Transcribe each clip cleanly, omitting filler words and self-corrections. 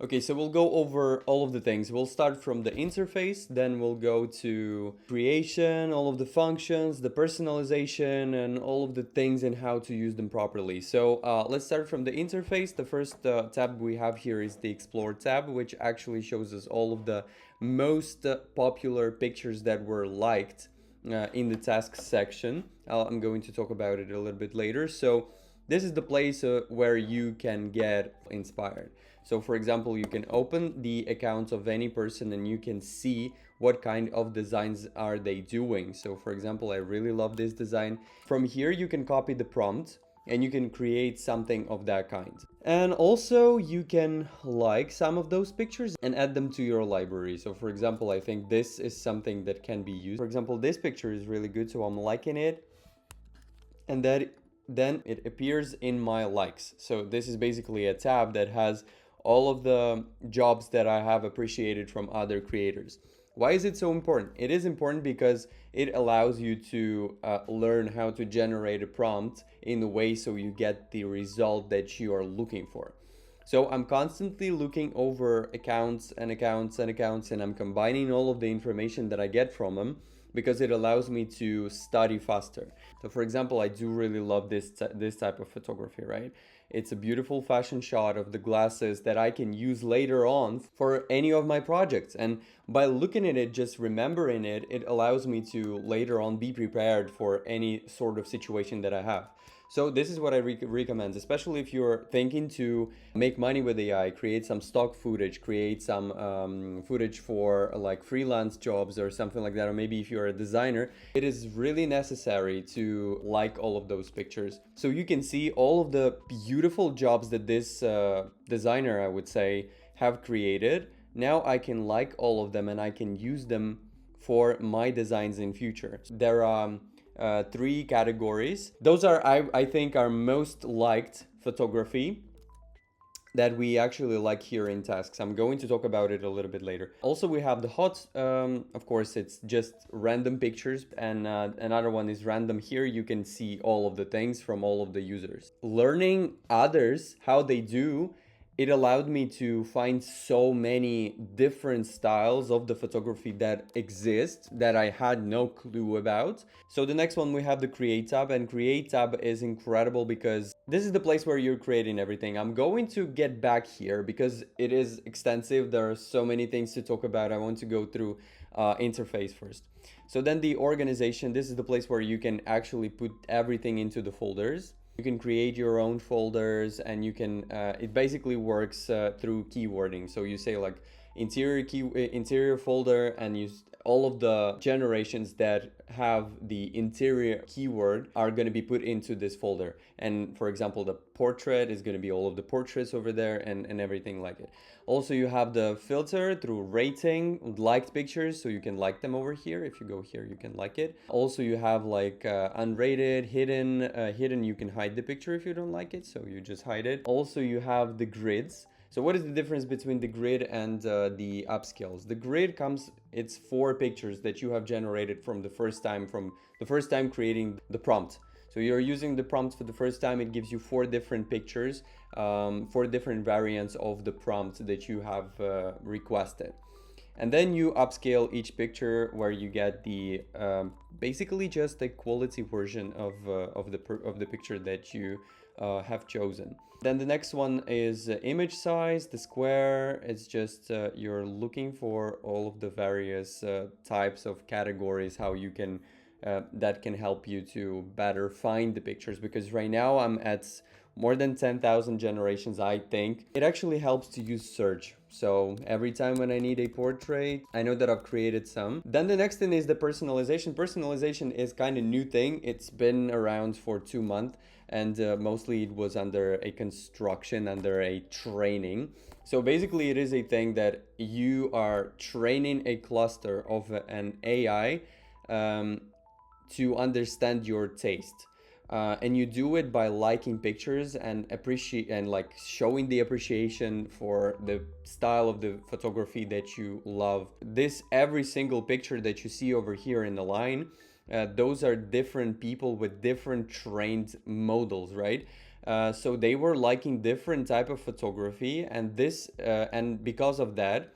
Okay, so we'll go over all of the things. We'll start from the interface, then we'll go to creation, all of the functions, the personalization, and all of the things and how to use them properly. So let's start from the interface. The first tab we have here is the Explore tab, which actually shows us all of the most popular pictures that were liked in the tasks section. I'm going to talk about it a little bit later. So this is the place where you can get inspired. So for example, you can open the account of any person and you can see what kind of designs are they doing. So for example, I really love this design. From here, you can copy the prompt and you can create something of that kind. And also you can like some of those pictures and add them to your library. So for example, I think this is something that can be used. For example, this picture is really good, so I'm liking it. And then it appears in my likes. So this is basically a tab that has all of the jobs that I have appreciated from other creators. Why is it so important? It is important because it allows you to learn how to generate a prompt in a way so you get the result that you are looking for. So I'm constantly looking over accounts and accounts and accounts, and I'm combining all of the information that I get from them because it allows me to study faster. So for example, I do really love this type of photography, right? It's a beautiful fashion shot of the glasses that I can use later on for any of my projects. And by looking at it, just remembering it, it allows me to later on be prepared for any sort of situation that I have. So this is what I recommend, especially if you're thinking to make money with AI, create some stock footage, create some footage for like freelance jobs or something like that, or maybe if you're a designer, it is really necessary to like all of those pictures. So you can see all of the beautiful jobs that this designer, I would say, have created. Now I can like all of them and I can use them for my designs in future. There are three categories. Those are, I think, our most liked photography that we actually like here in tasks. I'm going to talk about it a little bit later. Also, we have the hot, of course, it's just random pictures, and another one is random. Here you can see all of the things from all of the users. Learning others, how they do, it allowed me to find so many different styles of the photography that exist that I had no clue about. So the next one, we have the Create tab, and Create tab is incredible because this is the place where you're creating everything. I'm going to get back here because it is extensive. There are so many things to talk about. I want to go through interface first. So then the organization, this is the place where you can actually put everything into the folders. You can create your own folders, and you can, it basically works through keywording. So you say like interior folder, and all of the generations that have the interior keyword are going to be put into this folder. And for example, the portrait is going to be all of the portraits over there and everything like it. Also, you have the filter through rating, liked pictures, so you can like them over here. If you go here, you can like it. Also, you have like unrated, hidden, you can hide the picture if you don't like it, so you just hide it. Also, you have the grids. So what is the difference between the grid and the upscales? The grid it's 4 pictures that you have generated from the first time creating the prompt. So you're using the prompt for the first time, it gives you 4 different pictures, 4 different variants of the prompt that you have requested. And then you upscale each picture where you get the basically just a quality version of the picture that you have chosen. Then the next one is image size, the square. It's just you're looking for all of the various types of categories, how you can that can help you to better find the pictures, because right now I'm at more than 10,000 generations, I think. It actually helps to use search. So every time when I need a portrait, I know that I've created some. Then the next thing is the personalization. Personalization is kind of new thing. It's been around for 2 months, and mostly it was under a construction, under a training. So basically it is a thing that you are training a cluster of an AI to understand your taste. And you do it by liking pictures and like showing the appreciation for the style of the photography that you love. Every single picture that you see over here in the line, those are different people with different trained models, right? So they were liking different type of photography, and this and because of that,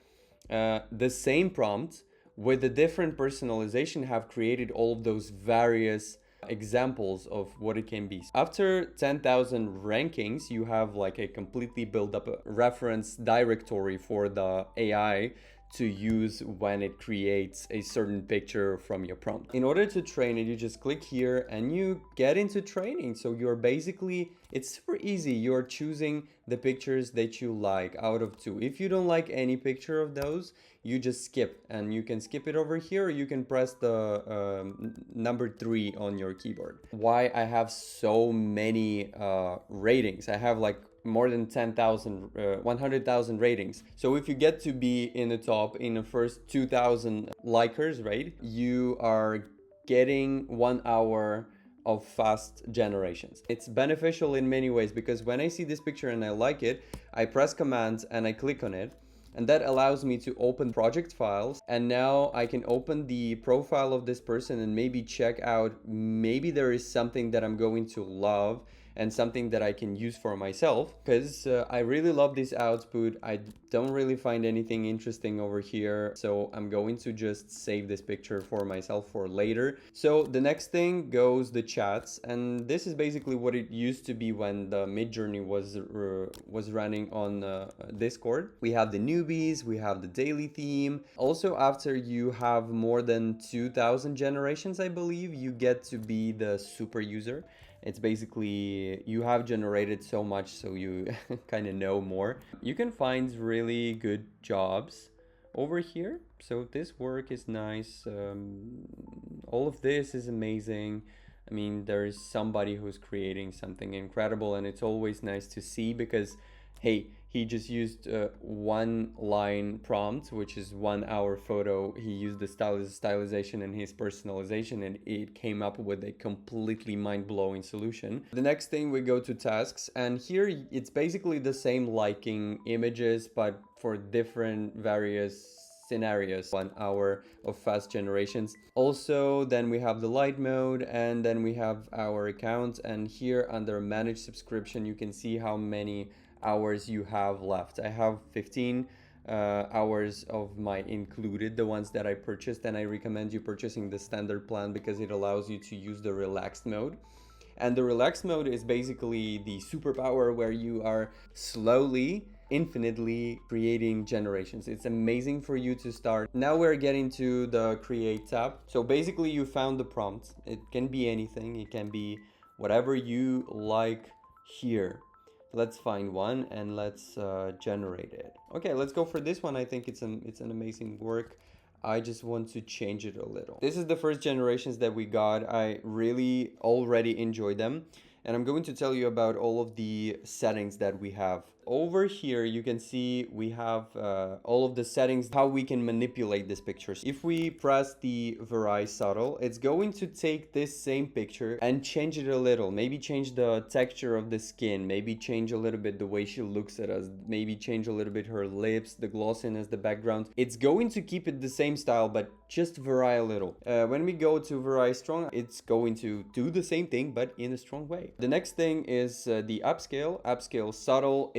the same prompt with a different personalization have created all of those various examples of what it can be. After 10,000 rankings, you have like a completely built up reference directory for the AI to use when it creates a certain picture from your prompt. In order to train it, you just click here and you get into training. So you're basically, it's super easy. You're choosing the pictures that you like out of 2. If you don't like any picture of those, you just skip, and you can skip it over here, or you can press the number 3 on your keyboard. Why I have so many ratings? I have like more than 10,000, 100,000 ratings. So if you get to be in the top in the first 2,000 likers, right, you are getting 1 hour of fast generations. It's beneficial in many ways, because when I see this picture and I like it, I press command and I click on it, and that allows me to open project files, and now I can open the profile of this person and maybe check out, maybe there is something that I'm going to love and something that I can use for myself, because I really love this output. I don't really find anything interesting over here, so I'm going to just save this picture for myself for later. So the next thing goes the chats, and this is basically what it used to be when the Midjourney was running on Discord. We have the newbies, we have the daily theme. Also, after you have more than 2,000 generations, I believe, you get to be the super user. It's basically, you have generated so much, so you kind of know more. You can find really good jobs over here. So this work is nice. All of this is amazing. I mean, there is somebody who's creating something incredible, and it's always nice to see, because hey, he just used one line prompt, which is 1 hour photo. He used the stylization and his personalization, and it came up with a completely mind-blowing solution. The next thing, we go to tasks, and here it's basically the same liking images, but for different various scenarios. 1 hour of fast generations. Also, then we have the light mode, and then we have our account, and here under manage subscription, you can see how many hours you have left. I have 15 hours of my included, the ones that I purchased, and I recommend you purchasing the standard plan because it allows you to use the relaxed mode. And the relaxed mode is basically the superpower where you are slowly, infinitely creating generations. It's amazing for you to start. Now we're getting to the create tab. So basically you found the prompt. It can be anything. It can be whatever you like here. Let's find one and let's generate it. Okay, let's go for this one. I think it's an amazing work. I just want to change it a little. This is the first generations that we got. I really already enjoy them, and I'm going to tell you about all of the settings that we have. Over here you can see we have all of the settings, how we can manipulate these pictures. If we press the vary subtle, it's going to take this same picture and change it a little. Maybe change the texture of the skin, maybe change a little bit the way she looks at us, maybe change a little bit her lips, the glossiness, the background. It's going to keep it the same style, but just vary a little. When we go to vary strong, it's going to do the same thing, but in a strong way. The next thing is the upscale subtle.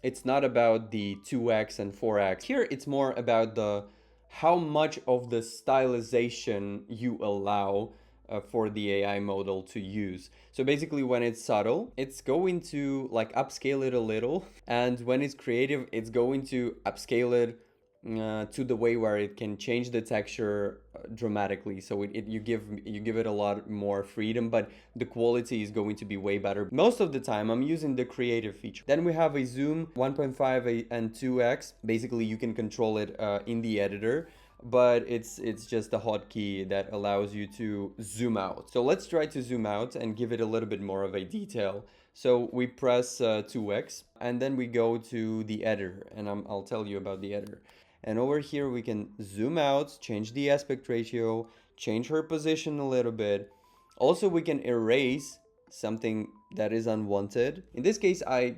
It's not about the 2x and 4x. Here it's more about the how much of the stylization you allow for the AI model to use. So basically when it's subtle, it's going to like upscale it a little, and when it's creative, it's going to upscale it to the way where it can change the texture dramatically. So you give it a lot more freedom, but the quality is going to be way better. Most of the time I'm using the creative feature. Then we have a zoom 1.5 and 2x. Basically you can control it in the editor, but it's just a hotkey that allows you to zoom out. So let's try to zoom out and give it a little bit more of a detail. So we press 2x, and then we go to the editor, and I'll tell you about the editor. And over here we can zoom out, change the aspect ratio, change her position a little bit. Also we can erase something that is unwanted. In this case I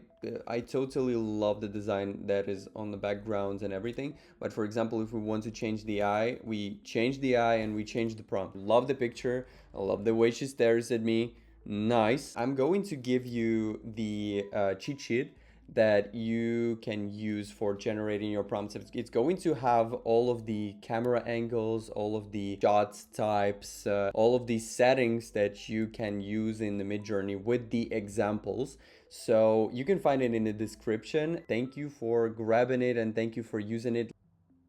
totally love the design that is on the backgrounds and everything, but for example if we want to change the eye, we change the eye and we change the prompt. Love the picture, I love the way she stares at me. Nice. I'm going to give you the cheat sheet that you can use for generating your prompts. It's going to have all of the camera angles, all of the shot types, all of these settings that you can use in the Midjourney with the examples. So you can find it in the description. Thank you for grabbing it and thank you for using it.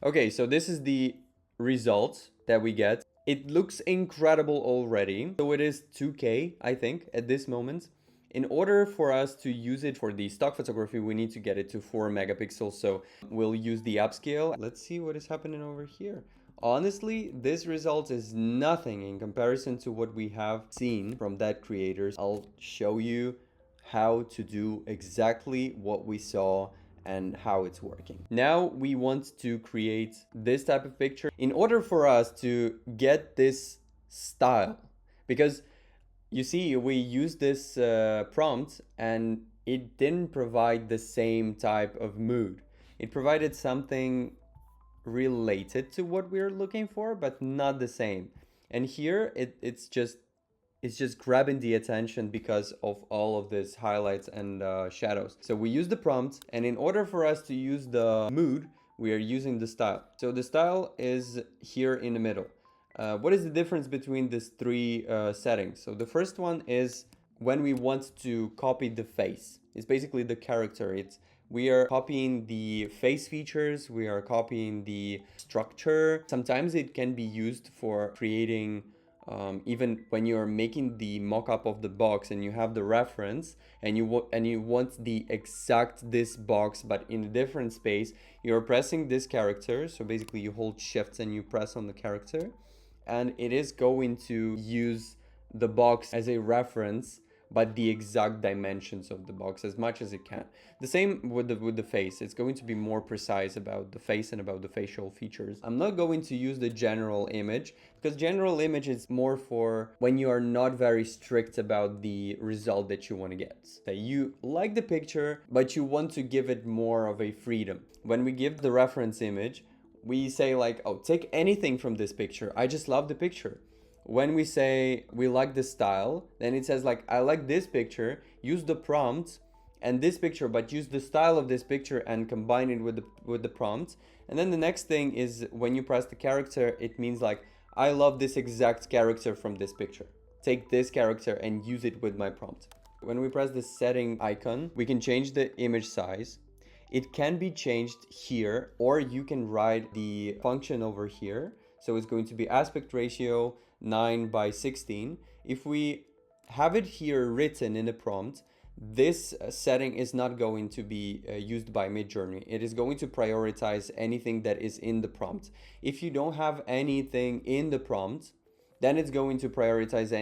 Okay, so this is the result that we get. It looks incredible already. So it is 2K, I think, at this moment. In order for us to use it for the stock photography, we need to get it to 4 megapixels. So we'll use the upscale. Let's see what is happening over here. Honestly, this result is nothing in comparison to what we have seen from that creators. I'll show you how to do exactly what we saw and how it's working. Now we want to create this type of picture in order for us to get this style, because you see, we used this prompt and it didn't provide the same type of mood. It provided something related to what we're looking for, but not the same. And here it's just grabbing the attention because of all of this highlights and shadows. So we use the prompt, and in order for us to use the mood, we are using the style. So the style is here in the middle. What is the difference between these three settings? So the first one is when we want to copy the face. It's basically the character. We are copying the face features, we are copying the structure. Sometimes it can be used for creating even when you're making the mock-up of the box and you have the reference and you want the exact this box but in a different space, you're pressing this character. So basically you hold shift and you press on the character, and it is going to use the box as a reference, but the exact dimensions of the box as much as it can. The same with the face. It's going to be more precise about the face and about the facial features. I'm not going to use the general image because general image is more for when you are not very strict about the result that you want to get. So you like the picture, but you want to give it more of a freedom. When we give the reference image, we say like, oh, take anything from this picture. I just love the picture. When we say we like the style, then it says like, I like this picture, use the prompt and this picture, but use the style of this picture and combine it with the prompt. And then the next thing is when you press the character, it means like, I love this exact character from this picture. Take this character and use it with my prompt. When we press the setting icon, we can change the image size. It can be changed here, or you can write the function over here. So it's going to be aspect ratio 9:16. If we have it here written in the prompt, this setting is not going to be used by Midjourney. It is going to prioritize anything that is in the prompt. If you don't have anything in the prompt, then it's going to prioritize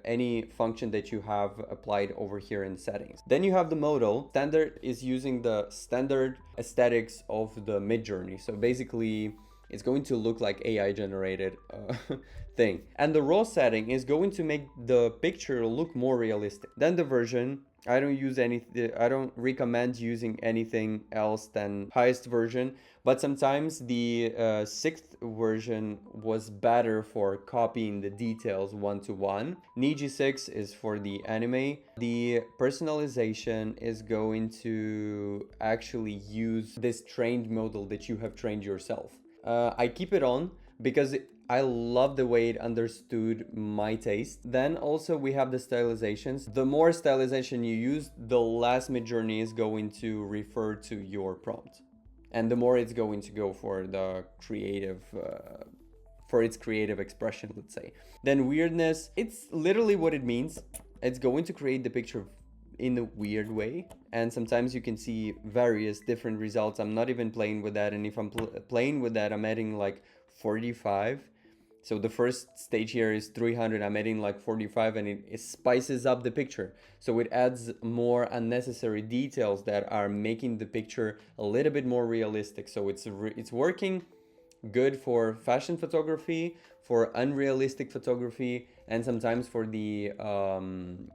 any function that you have applied over here in settings. Then you have the modal. Standard is using the standard aesthetics of the Midjourney. So basically, it's going to look like AI generated thing. And the raw setting is going to make the picture look more realistic. Then the version, I don't recommend using anything else than highest version, but sometimes the 6th version was better for copying the details one-to-one. Niji 6 is for the anime. The personalization is going to actually use this trained model that you have trained yourself. I keep it on because I love the way it understood my taste. Then also we have the stylizations. The more stylization you use, the less Midjourney is going to refer to your prompt. And the more it's going to go for the creative, for its creative expression, let's say. Then weirdness, it's literally what it means. It's going to create the picture in a weird way, and sometimes you can see various different results. I'm not even playing with that, and if I'm playing with that, I'm adding like 45. So the first stage here is 300, I'm adding like 45, and it spices up the picture. So it adds more unnecessary details that are making the picture a little bit more realistic. So it's working good for fashion photography, for unrealistic photography, and sometimes for the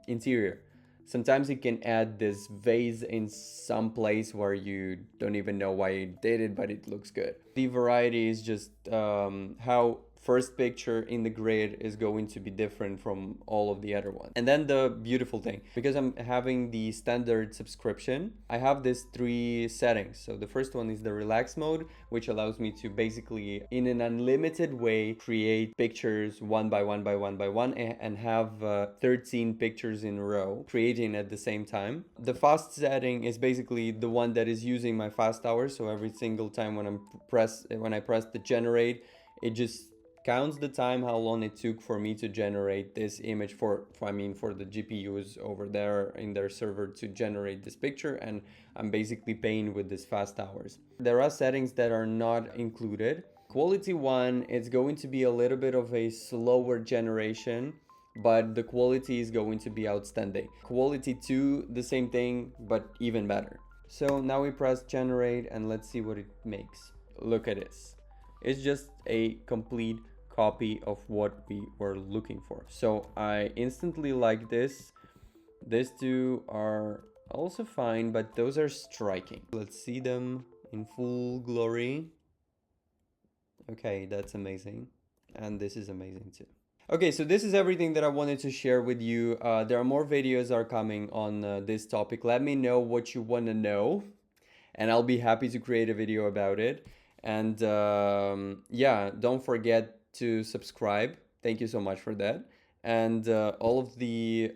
interior. Sometimes it can add this vase in some place where you don't even know why it did it, but it looks good. The variety is just how first picture in the grid is going to be different from all of the other ones. And then the beautiful thing, because I'm having the standard subscription, I have these 3 settings. So the first one is the relax mode, which allows me to basically in an unlimited way create pictures one by one by one by one and have 13 pictures in a row creating at the same time. The fast setting is basically the one that is using my fast hours. So every single time when I press the generate, it just counts the time how long it took for me to generate this image for the GPUs over there in their server to generate this picture, and I'm basically paying with this fast hours. There are settings that are not included. Quality 1, it's going to be a little bit of a slower generation, but the quality is going to be outstanding. Quality 2, the same thing, but even better. So now we press generate and let's see what it makes. Look at this. It's just a complete copy of what we were looking for. So I instantly like this. These 2 are also fine, but those are striking. Let's see them in full glory. Okay, that's amazing. And this is amazing too. Okay, so this is everything that I wanted to share with you. There are more videos are coming on this topic. Let me know what you want to know, and I'll be happy to create a video about it. And yeah, don't forget to subscribe. Thank you so much for that. And all of the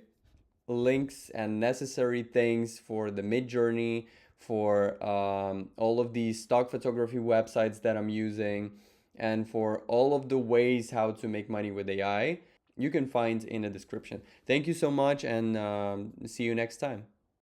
links and necessary things for the Midjourney, for all of the stock photography websites that I'm using, and for all of the ways how to make money with AI, you can find in the description. Thank you so much, and see you next time.